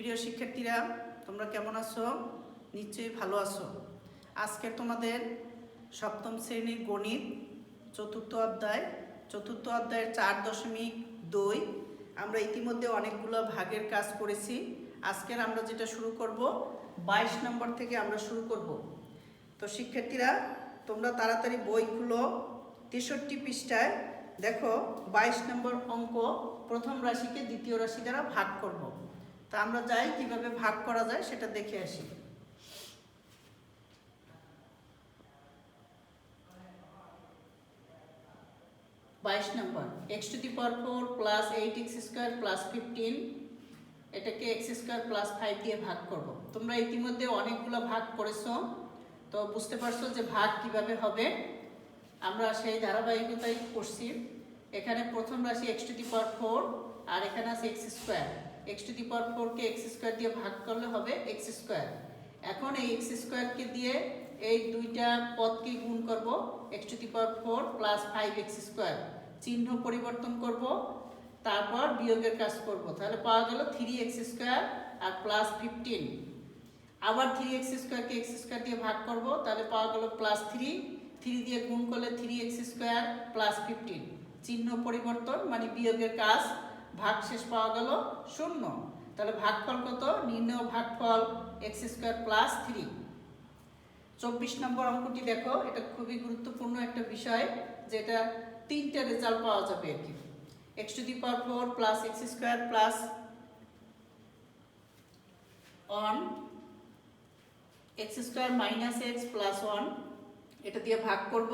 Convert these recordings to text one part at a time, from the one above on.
প্রিয় শিক্ষার্থীরা, তোমরা কেমন আছো? নিশ্চয়ই ভালো আছো। আজকে তোমাদের সপ্তম শ্রেণীর গণিত চতুর্থ অধ্যায়ের 4.2 আমরা ইতিমধ্যে অনেকগুলো ভাগের কাজ করেছি। আজকের আমরা যেটা শুরু করব 22 নম্বর থেকে আমরা শুরু করব। তো শিক্ষার্থীরা, তোমরা তাড়াতাড়ি বই খুলো, 63 পৃষ্ঠায় দেখো 22 নম্বর অঙ্ক, প্রথম রাশিকে দ্বিতীয় রাশি দ্বারা ভাগ করব। তা আমরা যাই, কিভাবে ভাগ করা যায় সেটা দেখে আসি। নম্বর x⁴ প্লাস 8x² প্লাস 15, এটাকে x² প্লাস 5 দিয়ে ভাগ করব। তোমরা ইতিমধ্যে অনেকগুলো ভাগ করেছো, তো বুঝতে পারছো যে ভাগ কিভাবে হবে। আমরা সেই ধারাবাহিকতাই করছি। এখানে প্রথম রাশি x⁴ আর এখানে আছে x²। x⁴ কে x² দিয়ে ভাগ করলে হবে x²। এখন এই x² কে দিয়ে এই দুইটা পদকে গুণ করব, x⁴ প্লাস 5x², চিহ্ন পরিবর্তন করব, তারপর বিয়োগের কাজ করব। তাহলে পাওয়া গেল 3x² আর প্লাস 15। আবার 3x² কে x² দিয়ে ভাগ করব, তাহলে পাওয়া গেল প্লাস 3 দিয়ে গুণ করলে 3x² প্লাস 15, চিহ্ন পরিবর্তন মানে বিয়োগের কাজ, ভাগশেষ পাওয়া গেল 0। তাহলে ভাগফল কত? নির্ণয় ভাগফল x² প্লাস 3। 24 নম্বর অঙ্কটি দেখো, এটা খুবই গুরুত্বপূর্ণ একটা বিষয়, যেটা তিনটা রেজাল্ট পাওয়া যাবে আর কি। x⁴ plus x² plus 1, x² minus x plus 1, এটা দিয়ে ভাগ করব।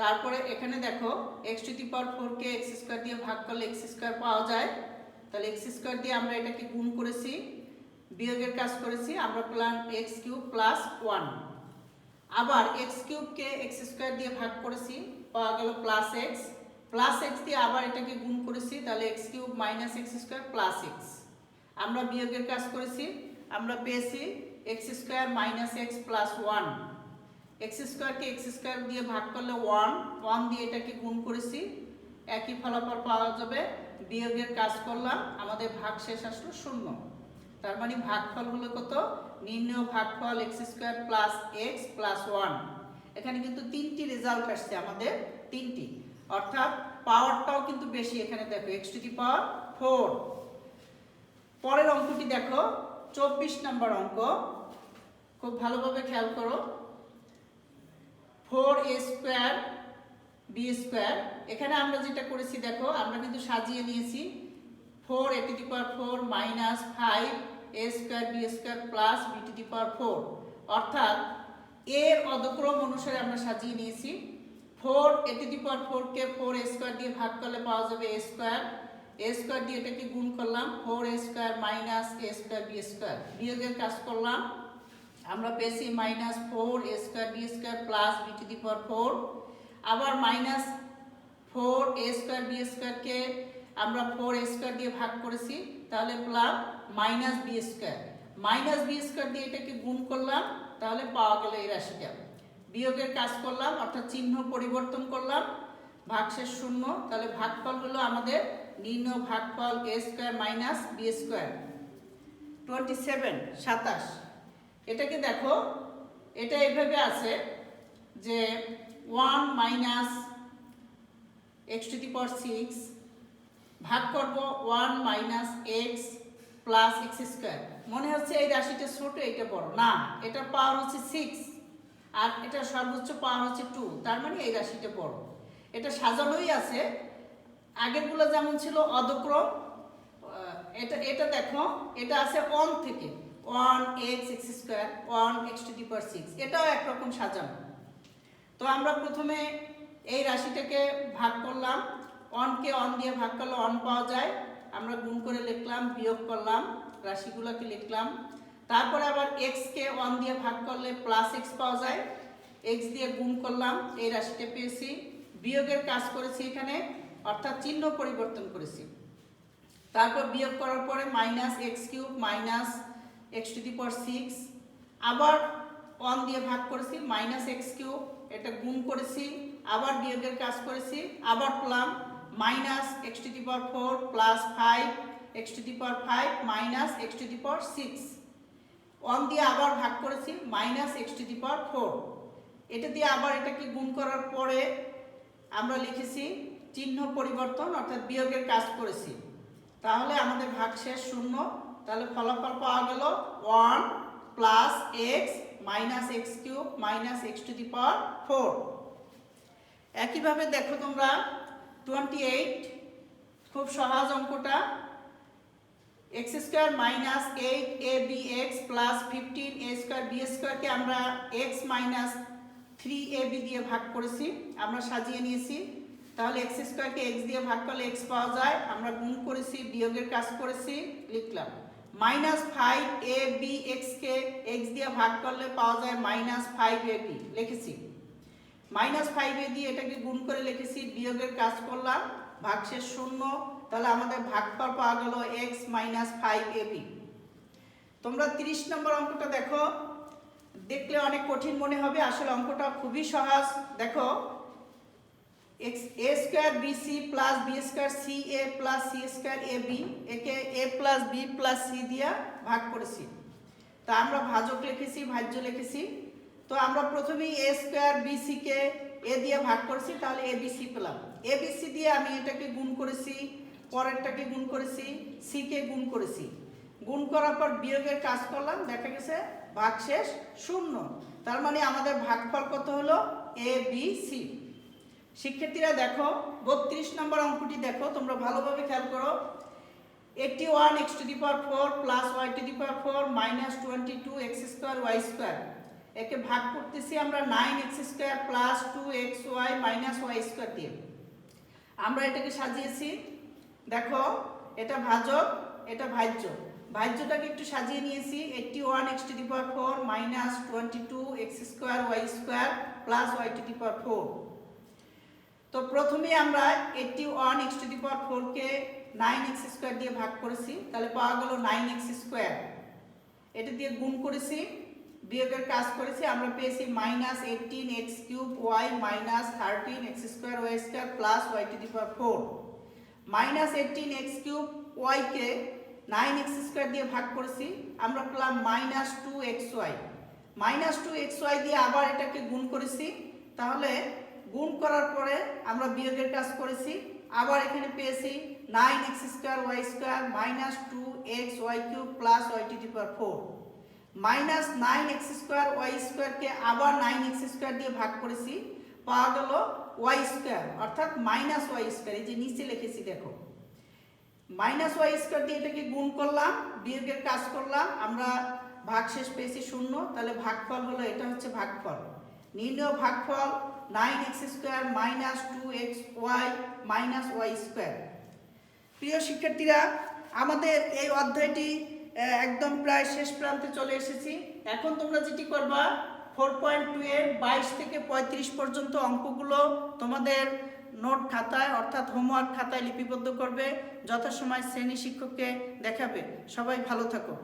তারপরে এখানে দেখো x⁴ কে x² দিয়ে ভাগ করলে x² পাওয়া যায়। তাহলে x² দিয়ে আমরা এটাকে গুণ করেছি, বিয়োগের কাজ করেছি, আমরা পেলাম x³ প্লাস 1। আবার x³ কে x² দিয়ে ভাগ করেছি, পাওয়া গেল প্লাস x দিয়ে আবার এটাকে গুণ করেছি, তাহলে x³ minus x² plus x। আমরা বিয়োগের কাজ করেছি, আমরা পেয়েছি x² minus x plus 1। x² কে x² দিয়ে ভাগ করলে 1 দিয়ে এটাকে গুণ করেছি, একই ফলাফল পাওয়া যাবে। বিয়োগের কাজ করলাম, আমাদের ভাগশেষ আসলো 0। তার মানে ভাগফল হলো কত? নির্ণয় ভাগফল x² প্লাস x প্লাস 1। এখানে কিন্তু তিনটি রেজাল্ট আসছে আমাদের, তিনটি, অর্থাৎ পাওয়ারটাও কিন্তু বেশি। এখানে দেখো x⁴। পরের অঙ্কটি দেখো 24 নম্বর অঙ্ক, খুব ভালোভাবে খেয়াল করো। 4a² b², এখানে আমরা যেটা করেছি দেখো, আমরা কিন্তু সাজিয়ে নিয়েছি 4a⁴ minus 5a² b² plus b⁴, অর্থাৎ এর অধক্রম অনুসারে আমরা সাজিয়ে নিয়েছি। 4a⁴ কে 4a² দিয়ে ভাগ করলে পাওয়া যাবে a² দিয়ে এটাকে গুণ করলাম, 4a² মাইনাস a² b², বিয়োগের কাজ করলাম, আমরা পেয়েছি minus 4a² b² plus b⁴। আবার মাইনাস 4a² b² কে আমরা 4a² দিয়ে ভাগ করেছি, তাহলে প্লাস মাইনাস b² দিয়ে এটাকে গুণ করলাম, তাহলে পাওয়া গেল এই রাশিটা। বিয়োগের কাজ করলাম, অর্থাৎ চিহ্ন পরিবর্তন করলাম, ভাগশেষ 0। তাহলে ভাগফল হলো আমাদের নির্ণয় ভাগফল a² মাইনাস b²। 27 এটাকে দেখো, এটা এইভাবে আছে যে 1 মাইনাস x⁴ ভাগ করব 1 মাইনাস x প্লাস x²। মনে হচ্ছে এই রাশিটা ছোট, এটা বড় না, এটার পাওয়ার হচ্ছে 6 আর এটার সর্বোচ্চ পাওয়ার হচ্ছে 2, তার মানে এই রাশিটা বড়। এটা সাজানোই আছে, আগেরগুলো যেমন ছিল অধক্রম, এটা দেখো, এটা আছে 1 থেকে 1x x², 1x⁴, এটাও একরকম সাজানো। তো আমরা প্রথমে এই রাশিটাকে ভাগ করলাম, 1 কে 1 দিয়ে ভাগ করলে 1 পাওয়া যায়, আমরা গুণ করে লিখলাম, বিয়োগ করলাম, রাশিগুলোকে লিখলাম। তারপরে আবার x কে 1 দিয়ে ভাগ করলে প্লাস x পাওয়া যায়, x দিয়ে গুণ করলাম, এই রাশিটা পেয়েছি, বিয়োগের কাজ করেছি এখানে, অর্থাৎ চিহ্ন পরিবর্তন করেছি। তারপর বিয়োগ করার পরে মাইনাস x³ মাইনাস x⁴, আবার 1 দিয়ে ভাগ করেছি, মাইনাস x³ এটা গুণ করেছি, আবার বিয়োগের কাজ করেছি, আবার পেলাম minus x⁴ plus 5 x to the power 5 minus x to the power 6, 1 দিয়ে আবার ভাগ করেছি minus x to the power 4, এটা দিয়ে আবার এটাকে গুণ করার পরে আমরা লিখেছি চিহ্ন পরিবর্তন অর্থাৎ বিয়োগের কাজ করেছি, তাহলে আমাদের ভাগশেষ শূন্য। তাহলে ফলাফল পাওয়া গেল 1 plus x minus x cube minus x to the power 4। একইভাবে দেখো তোমরা 28, খুব সহজ অঙ্কটা, x square minus 8ab(x) plus 15a²b² কে আমরা এক্স মাইনাস 3ab দিয়ে ভাগ করেছি, আমরা সাজিয়ে নিয়েছি। তাহলে এক্স স্কোয়ারকে এক্স দিয়ে ভাগ করলে এক্স পাওয়া যায়, আমরা গুণ করেছি বিয়োগের কাজ করেছি, লিখলাম। মাইনাস 5ab(x) কে এক্স দিয়ে ভাগ করলে পাওয়া যায় মাইনাস 5ab, লিখেছি। মাইনাস 5a দিয়ে এটাকে গুণ করে লিখেছি, বিয়োগের কাজ করলাম, ভাগশেষ শূন্য। তাহলে আমাদের ভাগফল পাওয়া গেল x মাইনাস 5ab। তোমরা 30 নম্বর অঙ্কটা দেখো, দেখলে অনেক কঠিন মনে হবে, আসলে অঙ্কটা খুবই সহজ। দেখো a square bc plus b square ca plus c square ab, একে a plus b plus c দিয়ে ভাগ করেছি। তা আমরা ভাজক লিখেছি, ভাজ্য লিখেছি। তো আমরা প্রথমেই a square bc K a দিয়ে ভাগ করেছি, তাহলে abc পেলাম। abc দিয়ে আমি এটাকে গুণ করেছি, পরেরটাকে গুণ করেছি, c কে গুণ করেছি, গুণ করার পর বিয়োগের কাজ করলাম, দেখা গেছে ভাগশেষ শূন্য। তার মানে আমাদের ভাগফল কত হলো abc। শিক্ষার্থীরা দেখো 32 নম্বর অঙ্কটি দেখো, তোমরা ভালোভাবে খেয়াল করো। 81x to the power 4 plus y to the power 4 minus 22x² y², একে ভাগ করতেছি আমরা 9x² plus 2xy minus y² দিয়ে। আমরা এটাকে সাজিয়েছি, দেখো এটা ভাজক, এটা ভাজ্য। ভাজ্যটাকে একটু সাজিয়ে নিয়েছি, 81x to the power 4 minus 22x² y² plus y to the power 4। তো প্রথমে আমরা 81x to the power 4 K 9x² দিয়ে ভাগ করেছি, তাহলে পাওয়া গেল 9x²। এটা দিয়ে গুণ করেছি, বিয়োগের কাজ করেছি, আমরা পেয়েছি minus 18x³ y minus 13x² y² plus y to the power 4। Minus 18x³ K 9x² দিয়ে ভাগ করেছি, আমরা পেলাম মাইনাস 2xy। মাইনাস 2xy দিয়ে আবার এটাকে গুণ করেছি, তাহলে গুণ করার পরে আমরা বিয়োগের কাজ করেছি, আবার এখানে পেয়েছি 9x² y² minus 2xy³ plus y to the power 4। Minus 9x² y² কে আবার 9x² দিয়ে ভাগ করেছি, পাওয়া গেল y², অর্থাৎ মাইনাস y²। এই যে নিচে লিখেছি দেখো, মাইনাস y² দিয়ে এটাকে গুণ করলাম, বিয়োগের কাজ করলাম, আমরা ভাগশেষ পেয়েছি শূন্য। তাহলে ভাগফল হলো, এটা হচ্ছে ভাগফল। নির্ণয় ভাগফল 9x² minus 2xy minus y²। প্রিয় শিক্ষার্থীরা, আমাদের এই অধ্যায়টি একদম প্রায় শেষ প্রান্তে চলে এসেছি। এখন তোমরা যেটি করবা, 4.2 এর 22 থেকে 35 পর্যন্ত অঙ্কগুলো তোমাদের নোট খাতায় অর্থাৎ হোমওয়ার্ক খাতায় লিপিবদ্ধ করবে, যথাসময় শ্রেণী শিক্ষককে দেখাবে। সবাই ভালো থাকো।